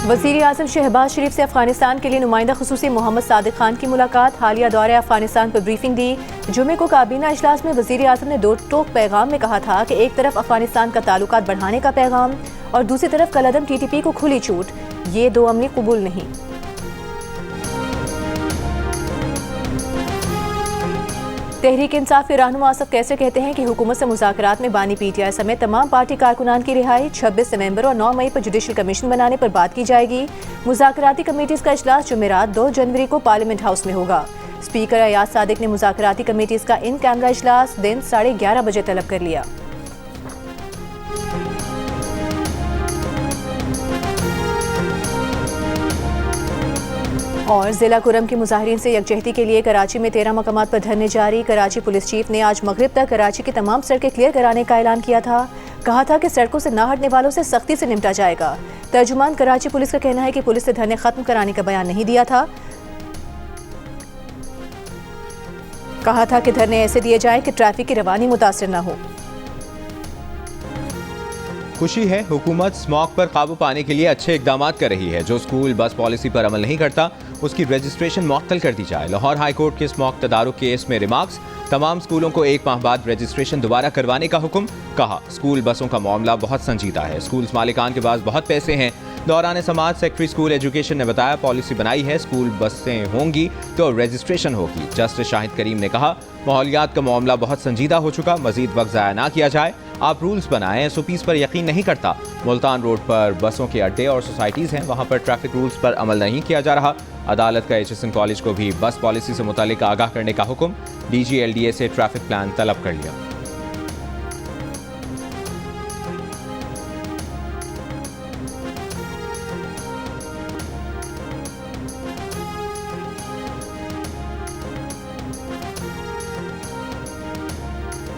वज़ीर आज़म शहबाज शरीफ से अफगानिस्तान के लिए नुमाइंदा खुसूसी मोहम्मद सादिक खान की मुलाकात। हालिया दौरे अफगानिस्तान पर ब्रीफिंग दी। जुमे को काबीना इजलास में वज़ीर आज़म ने दो टोक पैगाम में कहा था कि एक तरफ अफगानिस्तान का ताल्लुकात बढ़ाने का पैगाम और दूसरी तरफ कलअदम TTP को खुली छूट। ये दो अमली कबूल नहीं। तहरीक इंसाफ के रहनुमा आसफ कैसर कहते हैं कि हुकूमत से मुज़ाकरात में बानी PTI समेत तमाम पार्टी कारकुनान की रिहाई 26 नवंबर और 9 मई पर जुडिशल कमीशन बनाने पर बात की जाएगी। मुज़ाकराती कमेटीज़ का इजलास जुमेरात 2 जनवरी को पार्लियामेंट हाउस में होगा। स्पीकर अयाज सादिक ने मुज़ाकराती कमेटीज़ का इन कैमरा इजलास दिन 11:30 बजे तलब कर लिया। और जिला कुरम के मुजाहिरीन से यकजहती के लिए कराची में 13 मकामात पर धरने जारी। कराची पुलिस चीफ ने आज मगरिब तक कराची की तमाम सड़कें क्लियर कराने का ऐलान किया था। कहा था कि सड़कों से ना हटने वालों से सख्ती से निपटा जाएगा। तर्जुमान कराची पुलिस का कहना है कि पुलिस ने धरने खत्म कराने का बयान नहीं दिया था। कहा था कि धरने ऐसे दिए जाएं कि ट्रैफिक की रवानी मुतासर न हो। खुशी है हुकूमत स्मॉग पर काबू पाने के लिए अच्छे इकदाम कर रही है। जो स्कूल बस पॉलिसी पर अमल नहीं करता उसकी रजिस्ट्रेशन मुअत्तल कर दी जाए। लाहौर हाई कोर्ट के स्मॉग तदारुक केस में रिमार्क्स। तमाम स्कूलों को 1 माह बाद रजिस्ट्रेशन दोबारा करवाने का हुक्म। कहा स्कूल बसों का मामला बहुत संजीदा है। स्कूल मालिकान के पास बहुत पैसे हैं। दौरान समाज सेक्रेटरी स्कूल एजुकेशन ने बताया पॉलिसी बनाई है स्कूल बसें होंगी तो रजिस्ट्रेशन होगी। जस्टिस शाहिद करीम ने कहा माहौलियात का मामला बहुत संजीदा हो चुका, मजीद वक्त ज़ाया ना किया जाए। आप रूल्स बनाएं, SOPs पर यकीन नहीं करता। मुल्तान रोड पर बसों के अड्डे और सोसाइटीज़ हैं, वहाँ पर ट्रैफिक रूल्स पर अमल नहीं किया जा रहा। अदालत का HSN कॉलेज को भी बस पॉलिसी से मुतालिक आगाह करने का हुक्म। DG LDA से ट्रैफिक प्लान तलब कर लिया।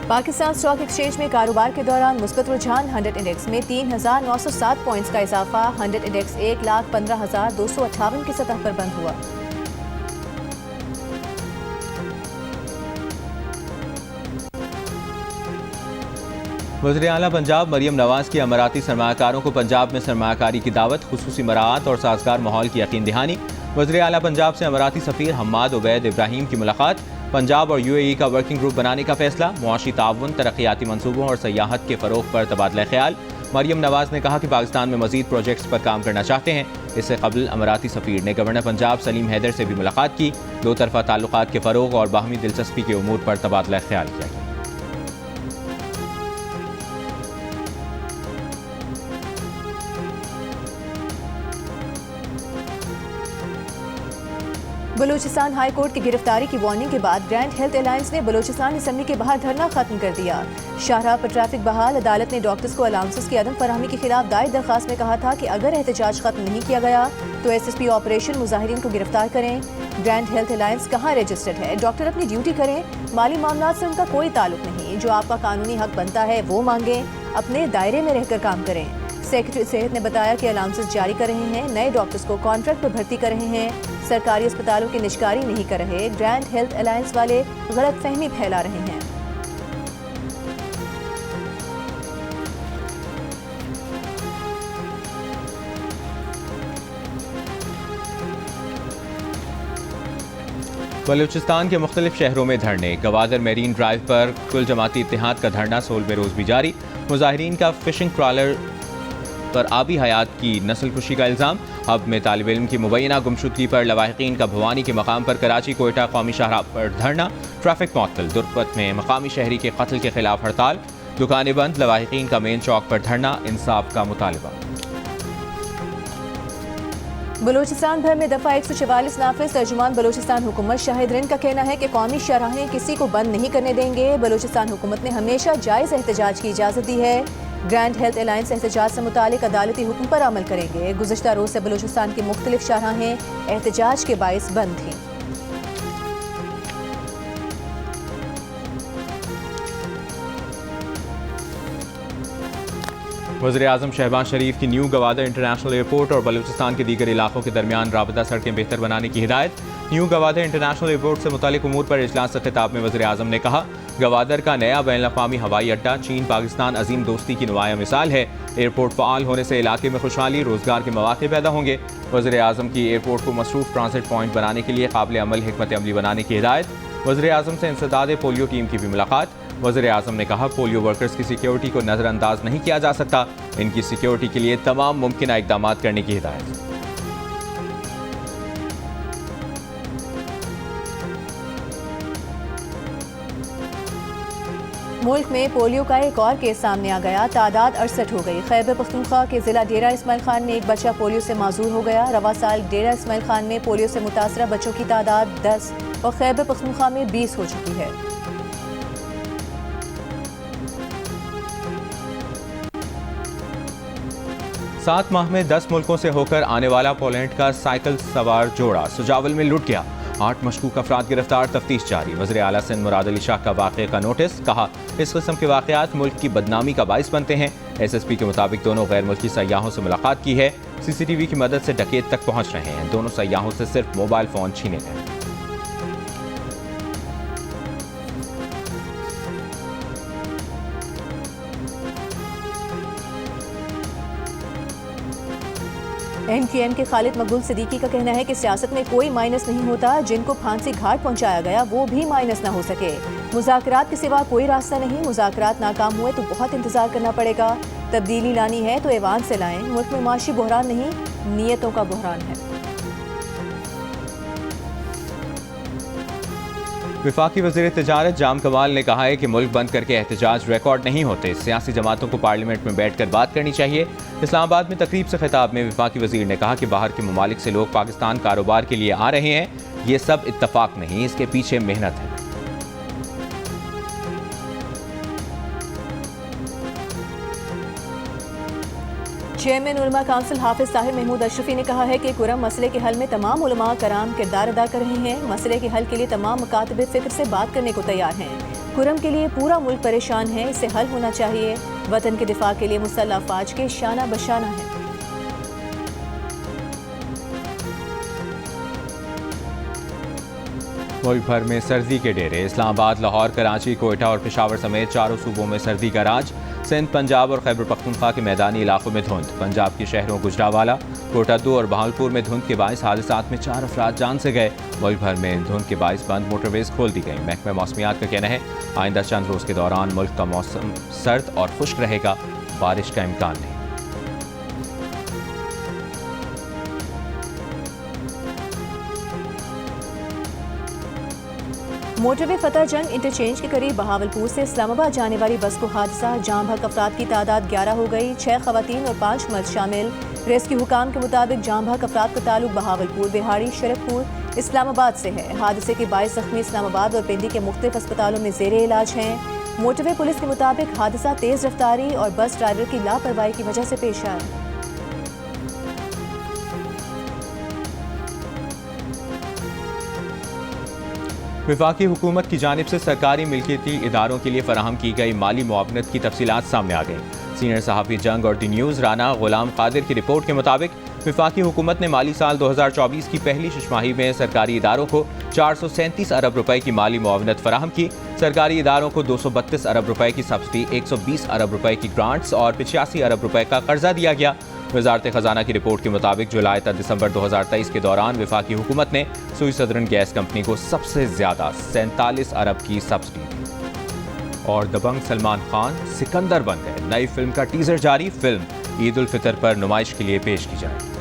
पाकिस्तान स्टॉक एक्सचेंज में कारोबार के दौरान मुस्बत रुझान। 100 इंडेक्स में 3,907 पॉइंट्स का इजाफा। 100 इंडेक्स 1,15,258 की सतह पर बंद हुआ। वज़ीर आला पंजाब मरियम नवाज की अमराती सरमाकारों को पंजाब में सरमाकारी की दावत। खुसूसी मराआत और साजगार माहौल की यकीन दहानी। वज़ीर आला पंजाब से अमराती सफ़ीर हम्माद उबैद इब्राहिम की मुलाकात। पंजाब और UAE का वर्किंग ग्रुप बनाने का फैसला। मुआशी ताउन, तरक्याती मनसूबों और सयाहत के फ़रोग पर तबादला ख्याल। मरियम नवाज ने कहा कि पाकिस्तान में मजीद प्रोजेक्ट्स पर काम करना चाहते हैं। इससे कबल अमराती सफ़ीर ने गवर्नर पंजाब सलीम हैदर से भी मुलाकात की। दो तरफ़ा ताल्लुकात के फ़रोग और बाहमी दिलचस्पी के उमूर पर तबादला ख्याल किया गया। बलूचिस्तान हाई कोर्ट की गिरफ्तारी की वार्निंग के बाद ग्रैंड हेल्थ अलायंस ने बलूचिस्तान असम्बली के बाहर धरना खत्म कर दिया। शाहराह पर ट्रैफिक बहाल। अदालत ने डॉक्टर्स को अलाउंसेस की अदम फराहमी के खिलाफ दायर दरखास्त में कहा था कि अगर एहतजाज खत्म नहीं किया गया तो SSP ऑपरेशन मुजाहिरीन को गिरफ्तार करें। ग्रैंड हेल्थ अलायंस कहाँ रजिस्टर्ड है? डॉक्टर अपनी ड्यूटी करें, माली मामला से उनका कोई ताल्लुक नहीं। जो आपका कानूनी हक बनता है वो मांगें, अपने दायरे में रहकर काम करें। सेक्रेटरी सेहत ने बताया कि अलाउंसेस जारी कर रहे हैं, नए डॉक्टर्स को कॉन्ट्रैक्ट पर भर्ती कर रहे हैं, सरकारी अस्पतालों की निजकारी नहीं कर रहे। ग्रैंड हेल्थ अलायंस वाले गलत फहमी फैला रहे हैं। बलूचिस्तान के मुख्तलिफ शहरों में धरने। गवादर मेरीन ड्राइव पर कुल जमाती इत्तेहाद का धरना 16वें रोज भी जारी। मुजाहिरीन का फिशिंग ट्रॉलर पर आबी हयात की नस्ल कुशी का इल्ज़ाम। हब में तालिब इल्म की मुबैना गुमशुदगी पर लवाहिकीन का भवानी के मकाम पर कराची कोयटा कौमी शाहराह पर धरना। ट्रैफिक मुअत्तल। दुर्पत में मकामी शहरी के कत्ल के खिलाफ हड़ताल। दुकानें बंद। लवाहिकीन का मेन चौक पर धरना। इंसाफ का मुतालबा। बलूचिस्तान भर में दफ़ा 144 नाफिज। तर्जुमान बलूचिस्तान हुकूमत शाहिद रिन का कहना है कि कौमी शाहराहें किसी को बंद नहीं करने देंगे। बलूचिस्तान हुकूमत ने हमेशा जायज़ एहतजाज की इजाज़त दी है। ग्रैंड हेल्थ अलायंस एहतजाज से मुतालिक अदालती हुक्म पर अमल करेंगे। गुज़श्ता रोज़ से बलूचिस्तान की मुख्तलिफ शाहराहें एहतजाज के बाइस बंद थीं। वज़ीर-ए-आज़म शहबाज शरीफ की न्यू गवादर इंटरनेशनल एयरपोर्ट और बलूचिस्तान के दीगर इलाकों के दरमियान राबता सड़कें बेहतर बनाने की हिदायत। न्यू गवादर इंटरनेशनल एयरपोर्ट से मुतालिक उमूर पर इजलास से खिताब में वज़ीर-ए-आज़म ने कहा, गवादर का नया बैनुल-अक़वामी हवाई अड्डा चीन पाकिस्तान अजीम दोस्ती की नुमाया मिसाल है। एयरपोर्ट फ़ाल होने से इलाके में खुशहाली, रोजगार के मौके पैदा होंगे। वज़ीर-ए-आज़म की एयरपोर्ट को मसरूफ ट्रांसिट पॉइंट बनाने के लिए काबिल अमल हिकमत अमली बनाने की हिदायत। वज़ीर-ए-आज़म से इंसदाद पोलियो टीम की भी मुलाकात। वज़ीर-ए-आज़म ने कहा, पोलियो वर्कर्स की सिक्योरिटी को नज़रअंदाज नहीं किया जा सकता, इनकी सिक्योरिटी के लिए तमाम मुमकिन इक़दाम करने की हिदायत। मुल्क में पोलियो का एक और केस सामने आ गया। तादाद 68 हो गई। खैबर पख्तूनख्वा के जिला डेरा इस्माइल खान में एक बच्चा पोलियो से माजूर हो गया। रवा साल डेरा इस्माइल खान में पोलियो से मुतासरा बच्चों की तादाद 10 और खैबर पख्तूनख्वा में 20 हो चुकी है। सात माह में 10 मुल्कों से होकर आने वाला पोलैंड का साइकिल सवार जोड़ा सुजावल में लुट गया। 8 मशकूक अफराद गिरफ्तार, तफ्तीश जारी। वज़ीर आला सिंध मुराद अली शाह का वाक़े का नोटिस। कहा, इस किस्म के वाक़यात मुल्क की बदनामी का बाइस बनते हैं। SSP के मुताबिक दोनों गैर मुल्की सयाहों से मुलाकात की है। CCTV की मदद से डकैत तक पहुँच रहे हैं। दोनों सयाहों से सिर्फ मोबाइल फ़ोन छीने गए। MQM के खालिद मकबूल सिद्दीकी का कहना है कि सियासत में कोई माइनस नहीं होता, जिनको फांसी घाट पहुंचाया गया वो भी माइनस ना हो सके। मुज़ाकरात के सिवा कोई रास्ता नहीं। मुज़ाकरात नाकाम हुए तो बहुत इंतजार करना पड़ेगा। तब्दीली लानी है तो ऐवान से लाएं। मुल्क में माशी बहरान नहीं, नीयतों का बहरान है। वफाकी वज़ीर तिजारत जाम कमाल ने कहा है कि मुल्क बंद करके एहतजाज रिकॉर्ड नहीं होते। सियासी जमातों को पार्लियामेंट में बैठ कर बात करनी चाहिए। इस्लामाबाद में तकरीब से खिताब में वफाकी वज़ीर ने कहा कि बाहर के ममालिक से लोग पाकिस्तान कारोबार के लिए आ रहे हैं। ये सब इत्तफाक नहीं, इसके पीछे मेहनत है। चेयरमैन उलमा काउंसिल हाफिज साहिब महमूद अशरफी ने कहा है कि कुरम मसले के हल में तमाम उलमा कराम किरदार अदा कर रहे हैं। मसले के हल के लिए तमाम मकातब फ़िक्र से बात करने को तैयार हैं। कुरम के लिए पूरा मुल्क परेशान है, इससे हल होना चाहिए। वतन के दिफा के लिए मुसल्लह अफवाज के शाना बशाना है। मुल्क भर में सर्दी के डेरे। इस्लामाबाद, लाहौर, कराची, कोयटा और पेशावर समेत चारों सूबों में सर्दी का राज। सिंध, पंजाब और खैबर पख्तूनख्वा के मैदानी इलाकों में धुंध। पंजाब के शहरों गुजरावाला, कोटा 2 और बहावलपुर में धुंध के बाइस हादसात में 4 अफराद जान से गए। मुल्क भर में धुंध के बाइस बंद मोटरवेज खोल दी गई। महकमा मौसमियात का कहना है, आइंदा चंद रोज़ के दौरान मुल्क का मौसम सर्द और खुश्क रहेगा, बारिश का इम्कान नहीं। मोटरवे फतेह जंग इंटरचेंज के करीब बहावलपुर से इस्लामाबाद जाने वाली बस को हादसा। जाम भग अफराद की तादाद 11 हो गई। 6 खवातीन और 5 मर्द शामिल। रेस्क्यू हुकाम के मुताबिक जाम भग अफराद का ताल्लुक बहावलपुर, बिहाड़ी, शरकपुर, इस्लामाबाद से है। हादसे के 22 जख्मी इस्लामाबाद और पिंडी के मुख्तलिफ अस्पतालों में ज़ेरे इलाज हैं। मोटरवे पुलिस के मुताबिक हादसा तेज़ रफ्तारी और बस ड्राइवर की लापरवाही की वजह से पेश आया। वफाकी हुकूमत की जानिब से सरकारी मिल्कियती इदारों के लिए फराहम की गई माली मुआवनत की तफसीलात सामने आ गई। सीनियर सहाफ़ी जंग और दी न्यूज़ राना गुलाम कादिर की रिपोर्ट के मुताबिक वफाकी हुकूमत ने माली साल 2024 की पहली छमाही में सरकारी इदारों को 437 अरब रुपए की माली मुआवनत फराहम की। सरकारी इदारों को 232 अरब रुपए की सब्सिडी, 120 अरब रुपए की ग्रांट्स और 85 अरब रुपए का कर्जा दिया गया। वजारत खजाना की रिपोर्ट के मुताबिक जुलाई तक दिसंबर 2023 के दौरान वफाकी हुकूमत ने सुई सदरन गैस कंपनी को सबसे ज्यादा 47 अरब की सब्सिडी दी। और दबंग सलमान खान सिकंदर बन गए। नई फिल्म का टीजर जारी। फिल्म ईद उल फितर पर नुमाइश के लिए पेश की जाएगी।